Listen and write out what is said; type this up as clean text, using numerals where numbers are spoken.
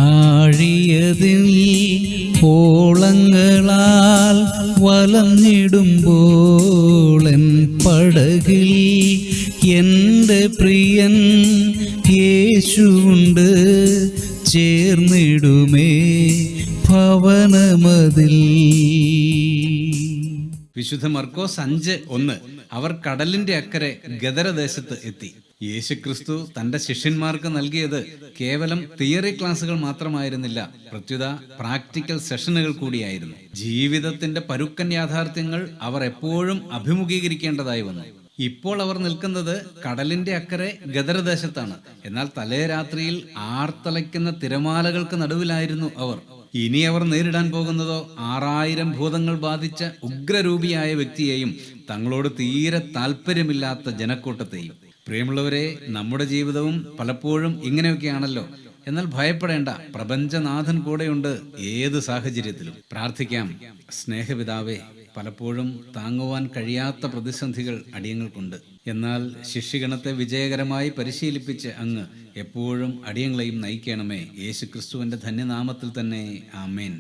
ആഴിയതിൽ ഓളങ്ങളാൽ വലഞ്ഞിടുമ്പോൾ N പടകിൽ എൻ്റെ പ്രിയൻ യേശുണ്ട്, ചേർന്നിടുമേ ഭവനമതിൽ. വിശുദ്ധ മർക്കോസ് 5:1. അവർ കടലിന്റെ അക്കരെ ഗദരദേശത്ത് എത്തി. യേശുക്രിസ്തു തന്റെ ശിഷ്യന്മാർക്ക് നൽകിയത് കേവലം തിയറി ക്ലാസുകൾ മാത്രമായിരുന്നില്ല, പ്രത്യുത പ്രാക്ടിക്കൽ സെഷനുകൾ കൂടിയായിരുന്നു. ജീവിതത്തിന്റെ പരുക്കൻ യാഥാർത്ഥ്യങ്ങൾ അവർ എപ്പോഴും അഭിമുഖീകരിക്കേണ്ടതായി വന്നു. ഇപ്പോൾ അവർ നിൽക്കുന്നത് കടലിന്റെ അക്കരെ ഗദരദേശത്താണ്. എന്നാൽ തലേ രാത്രിയിൽ ആർത്തലയ്ക്കുന്ന തിരമാലകൾക്ക് നടുവിലായിരുന്നു അവർ. ഇനി അവർ നേരിടാൻ പോകുന്നതോ 6000 ഭൂതങ്ങൾ ബാധിച്ച ഉഗ്രരൂപിയായ വ്യക്തിയെയും തങ്ങളോട് തീരെ താല്പര്യമില്ലാത്ത ജനക്കൂട്ടത്തെയും. പ്രിയമുള്ളവരെ, നമ്മുടെ ജീവിതവും പലപ്പോഴും ഇങ്ങനെയൊക്കെയാണല്ലോ. എന്നാൽ ഭയപ്പെടേണ്ട, പ്രപഞ്ചനാഥൻ കൂടെയുണ്ട് ഏത് സാഹചര്യത്തിലും. പ്രാർത്ഥിക്കാം. സ്നേഹപിതാവേ, പലപ്പോഴും താങ്ങുവാൻ കഴിയാത്ത പ്രതിസന്ധികൾ അടിയങ്ങൾക്കുണ്ട്. എന്നാൽ ശിഷ്യഗണത്തെ വിജയകരമായി പരിശീലിപ്പിച്ച് അങ്ങ് എപ്പോഴും അടിയങ്ങളെയും നയിക്കണമേ. യേശുക്രിസ്തുവിന്റെ ധന്യനാമത്തിൽ തന്നെ, ആമേൻ.